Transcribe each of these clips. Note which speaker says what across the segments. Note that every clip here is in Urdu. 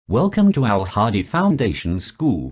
Speaker 1: Welcome to Al Hadi Foundation School.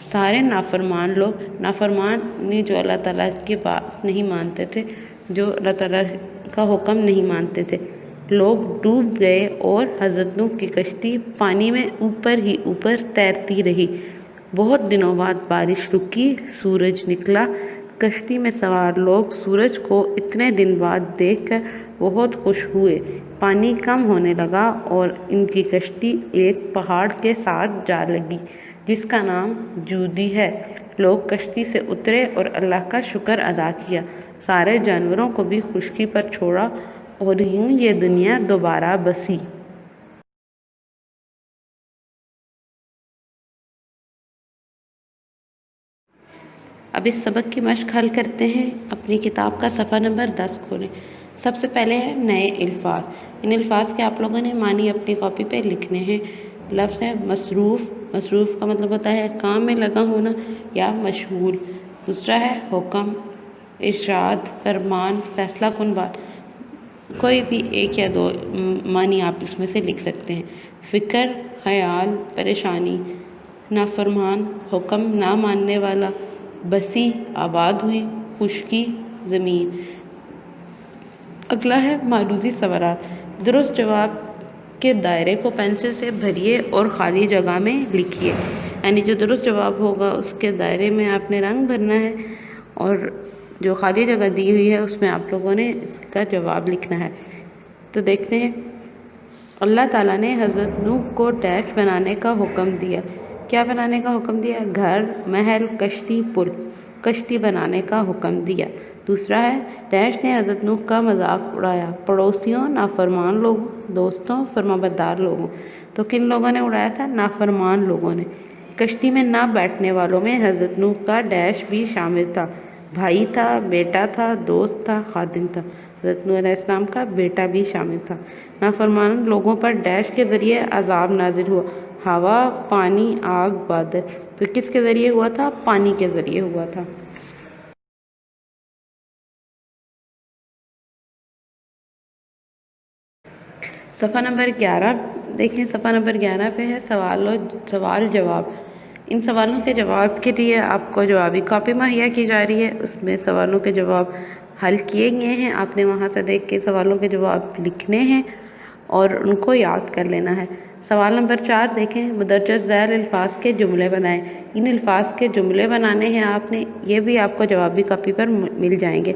Speaker 2: سارے نافرمان لوگ نافرمان جو اللہ تعالیٰ کی بات نہیں مانتے تھے، جو اللہ تعالیٰ کا حکم نہیں مانتے تھے، لوگ ڈوب گئے اور حضرت نوح کی کشتی پانی میں اوپر ہی اوپر تیرتی رہی۔ بہت دنوں بعد بارش رکی، سورج نکلا۔ کشتی میں سوار لوگ سورج کو اتنے دن بعد دیکھ کر بہت خوش ہوئے۔ پانی کم ہونے لگا اور ان کی کشتی ایک پہاڑ کے ساتھ جا لگی جس کا نام جودی ہے۔ لوگ کشتی سے اترے اور اللہ کا شکر ادا کیا، سارے جانوروں کو بھی خشکی پر چھوڑا اور یوں یہ دنیا دوبارہ بسی۔ اب اس سبق کی مشق حل کرتے ہیں۔ اپنی کتاب کا صفحہ نمبر 10 کھولیں۔ سب سے پہلے ہے نئے الفاظ۔ ان الفاظ کے آپ لوگوں نے معنی اپنی کاپی پہ لکھنے ہیں۔ لفظ ہے مصروف۔ مصروف کا مطلب ہوتا ہے کام میں لگا ہونا یا مشغول۔ دوسرا ہے حکم، ارشاد، فرمان، فیصلہ کن بات۔ کوئی بھی ایک یا دو معنی آپ اس میں سے لکھ سکتے ہیں۔ فکر، خیال، پریشانی۔ نافرمان، حکم نہ ماننے والا۔ بسی، آباد ہوئی، خشکی، زمین۔ اگلا ہے معروضی سوالات۔ درست جواب کے دائرے کو پینسل سے بھریے اور خالی جگہ میں لکھیے۔ یعنی جو درست جواب ہوگا اس کے دائرے میں آپ نے رنگ بھرنا ہے اور جو خالی جگہ دی ہوئی ہے اس میں آپ لوگوں نے اس کا جواب لکھنا ہے۔ تو دیکھتے ہیں، اللہ تعالیٰ نے حضرت نوح کو ڈیش بنانے کا حکم دیا۔ کیا بنانے کا حکم دیا؟ گھر، محل، کشتی، پل۔ کشتی بنانے کا حکم دیا۔ دوسرا ہے ڈیش نے حضرت نوح کا مذاق اڑایا، پڑوسیوں، نافرمان لوگوں، دوستوں، فرمانبردار لوگوں۔ تو کن لوگوں نے اڑایا تھا؟ نافرمان لوگوں نے۔ کشتی میں نہ بیٹھنے والوں میں حضرت نوح کا ڈیش بھی شامل تھا، بھائی تھا، بیٹا تھا، دوست تھا، خادم تھا۔ حضرت نوح علیہ السلام کا بیٹا بھی شامل تھا۔ نافرمان لوگوں پر ڈیش کے ذریعے عذاب نازل ہوا، ہوا، پانی، آگ، بادل۔ تو کس کے ذریعے ہوا تھا؟ پانی کے ذریعے ہوا تھا۔ صفحہ نمبر 11 دیکھیں۔ صفحہ نمبر 11 پہ ہے سوال جواب۔ ان سوالوں کے جواب کے لیے آپ کو جوابی کاپی مہیا کی جا رہی ہے، اس میں سوالوں کے جواب حل کیے گئے ہیں۔ آپ نے وہاں سے دیکھ کے سوالوں کے جواب لکھنے ہیں اور ان کو یاد کر لینا ہے۔ سوال نمبر 4 دیکھیں، مندرجہ ذیل الفاظ کے جملے بنائیں۔ ان الفاظ کے جملے بنانے ہیں آپ نے، یہ بھی آپ کو جوابی کاپی پر مل جائیں گے۔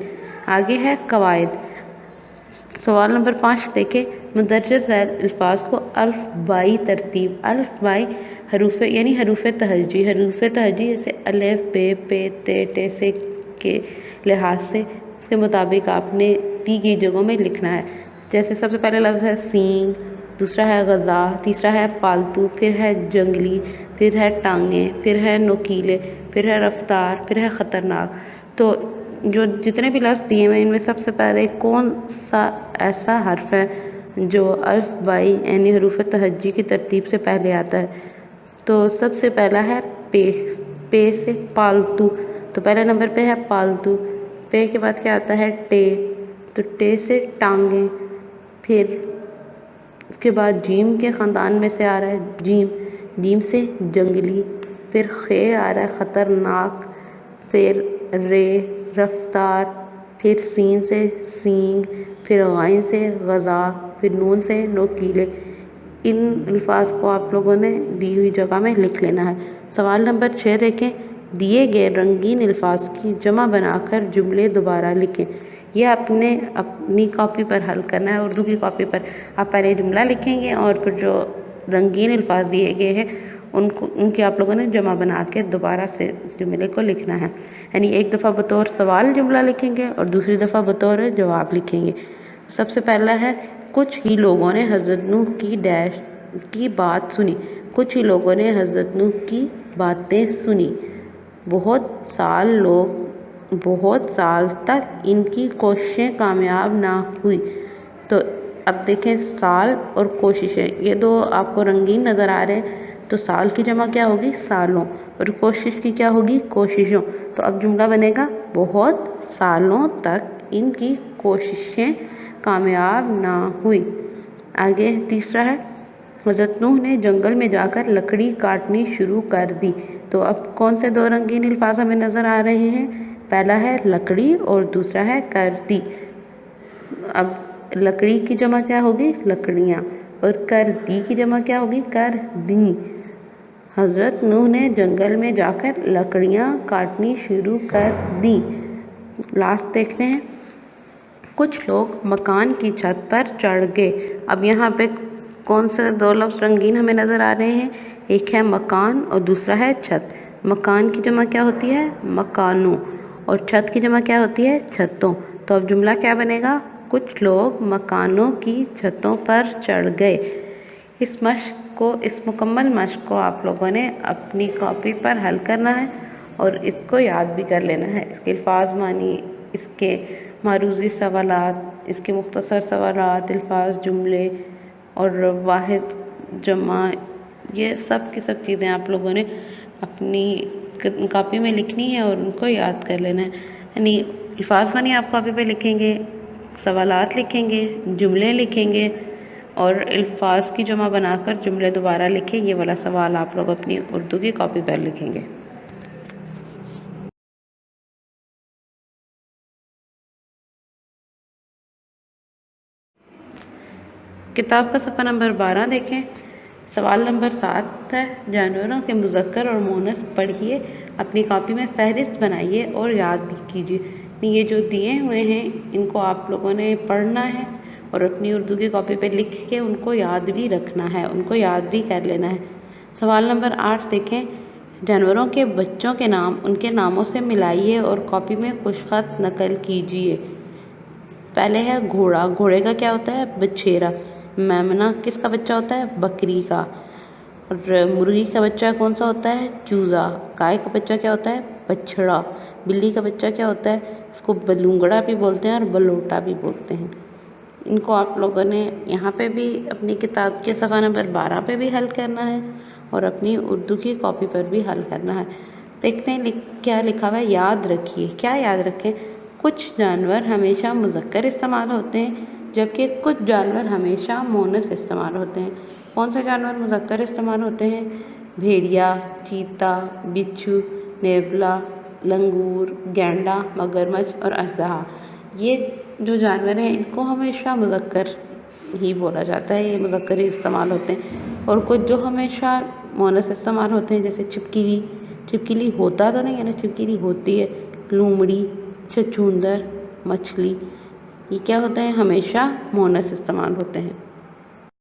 Speaker 2: آگے ہے قواعد۔ سوال نمبر 5 دیکھیں، مندرجہ ذیل الفاظ کو الف بائی ترتیب، الف بائی حروف یعنی حروف تہجی جیسے الف، بے، پے، تے، ٹے سے کے لحاظ سے اس کے مطابق آپ نے دی گئی جگہوں میں لکھنا ہے۔ جیسے سب سے پہلے لفظ ہے سینگ، دوسرا ہے غذا، تیسرا ہے پالتو، پھر ہے جنگلی، پھر ہے ٹانگیں، پھر ہے نوکیلے، پھر ہے رفتار، پھر ہے خطرناک۔ تو جو جتنے بھی لفظ دیے ہیں ان میں سب سے پہلے کون سا ایسا حرف ہے جو الف بائی یعنی حروف تہجی کی ترتیب سے پہلے آتا ہے؟ تو سب سے پہلا ہے پے، پے سے پالتو، تو پہلے نمبر پہ ہے پالتو۔ پے کے بعد کیا آتا ہے؟ ٹے، تو ٹے سے ٹانگیں، پھر اس کے بعد جیم کے خاندان میں سے آ رہا ہے جیم، جیم سے جنگلی، پھر خے آ رہا ہے خطرناک، پھر رے رفتار، پھر سین سے سینگ، پھر غائن سے غذا، پھر نون سے نوکیلے۔ ان الفاظ کو آپ لوگوں نے دی ہوئی جگہ میں لکھ لینا ہے۔ سوال نمبر 6 دیکھیں، دیے گئے رنگین الفاظ کی جمع بنا کر جملے دوبارہ لکھیں۔ یہ آپ نے اپنی کاپی پر حل کرنا ہے، اردو کی کاپی پر آپ پہلے جملہ لکھیں گے اور پھر جو رنگین الفاظ دیے گئے ہیں ان کی آپ لوگوں نے جمع بنا کے دوبارہ سے اس جملے کو لکھنا ہے۔ یعنی ایک دفعہ بطور سوال جملہ لکھیں گے اور دوسری دفعہ بطور جواب لکھیں گے۔ سب سے پہلا ہے، کچھ ہی لوگوں نے حضرت نوح کی ڈیش کی بات سنی۔ کچھ ہی لوگوں نے حضرت نوح کی باتیں سنی۔ بہت سال تک ان کی کوششیں کامیاب نہ ہوئی۔ تو اب دیکھیں سال اور کوششیں، یہ دو آپ کو رنگین نظر آ رہے ہیں، تو سال کی جمع کیا ہوگی؟ سالوں، اور کوشش کی کیا ہوگی؟ کوششوں۔ تو اب جملہ بنے گا بہت سالوں تک ان کی کوششیں کامیاب نہ ہوئی۔ آگے تیسرا ہے، حضرت نوح نے جنگل میں جا کر لکڑی کاٹنی شروع کر دی۔ تو اب کون سے دو رنگین الفاظ ہمیں نظر آ رہے ہیں؟ پہلا ہے لکڑی اور دوسرا ہے کردی۔ اب لکڑی کی جمع کیا ہوگی؟ لکڑیاں، اور کردی کی جمع کیا ہوگی؟ کردیں۔ حضرت نوح نے جنگل میں جا کر لکڑیاں کاٹنی شروع کر دیں۔ لاسٹ دیکھتے ہیں، کچھ لوگ مکان کی چھت پر چڑھ گئے۔ اب یہاں پہ کون سے دو لفظ رنگین ہمیں نظر آ رہے ہیں؟ ایک ہے مکان اور دوسرا ہے چھت۔ مکان کی جمع کیا ہوتی ہے؟ مکانوں، اور چھت کی جمع کیا ہوتی ہے؟ چھتوں۔ تو اب جملہ کیا بنے گا؟ کچھ لوگ مکانوں کی چھتوں پر چڑھ گئے۔ اس مکمل مشق کو آپ لوگوں نے اپنی کاپی پر حل کرنا ہے اور اس کو یاد بھی کر لینا ہے۔ اس کے الفاظ معنی، اس کے معروضی سوالات، اس کے مختصر سوالات، الفاظ، جملے اور واحد، جمع، یہ سب کی سب چیزیں آپ لوگوں نے اپنی کاپی میں لکھنی ہے اور ان کو یاد کر لینا ہے۔ یعنی الفاظ معنی آپ کاپی پہ لکھیں گے، سوالات لکھیں گے، جملے لکھیں گے اور الفاظ کی جمع بنا کر جملے دوبارہ لکھیں۔ یہ والا سوال آپ لوگ اپنی اردو کی کاپی پر لکھیں گے۔ کتاب کا صفحہ نمبر 12 دیکھیں۔ سوال نمبر 7 ہے، جانوروں کے مذکر اور مؤنث پڑھیے، اپنی کاپی میں فہرست بنائیے اور یاد بھی کیجیے۔ یہ جو دیے ہوئے ہیں ان کو آپ لوگوں نے پڑھنا ہے اور اپنی اردو کی کاپی پہ لکھ کے ان کو یاد بھی رکھنا ہے، ان کو یاد بھی کر لینا ہے۔ سوال نمبر 8 دیکھیں، جانوروں کے بچوں کے نام ان کے ناموں سے ملائیے اور کاپی میں خوش خط نقل کیجیے۔ پہلے ہے گھوڑا، گھوڑے کا کیا ہوتا ہے؟ بچھیرا۔ میمنہ کس کا بچہ ہوتا ہے؟ بکری کا۔ اور مرغی کا بچہ کون سا ہوتا ہے؟ چوزا۔ گائے کا بچہ کیا ہوتا ہے؟ بچھڑا۔ بلی کا بچہ کیا ہوتا ہے؟ اس کو بلونگڑا بھی بولتے ہیں اور بلوٹا بھی بولتے ہیں۔ ان کو آپ لوگوں نے یہاں پہ بھی اپنی کتاب کے صفحہ نمبر 12 پہ بھی حل کرنا ہے اور اپنی اردو کی کاپی پر بھی حل کرنا ہے۔ دیکھتے ہیں کیا لکھا ہوا ہے۔ یاد رکھیے، کیا یاد رکھیں؟ کچھ جانور ہمیشہ مذکر استعمال ہوتے ہیں جبکہ کچھ جانور ہمیشہ مؤنث استعمال ہوتے ہیں۔ کون سے جانور مذکر استعمال ہوتے ہیں؟ بھیڑیا، چیتا، بچھو، نیولا، لنگور، گینڈا، مگرمچھ اور اژدہا۔ یہ جو جانور ہیں ان کو ہمیشہ مذکر ہی بولا جاتا ہے، یہ مذکر ہی استعمال ہوتے ہیں۔ اور کچھ جو ہمیشہ مؤنث استعمال ہوتے ہیں جیسے چھپکلی، چھپکلی ہوتا تو نہیں ہے نا، چھپکلی ہوتی ہے۔ لومڑی، چھچھوندر، مچھلی، یہ کیا ہوتے ہیں؟ ہمیشہ مؤنث استعمال ہوتے ہیں۔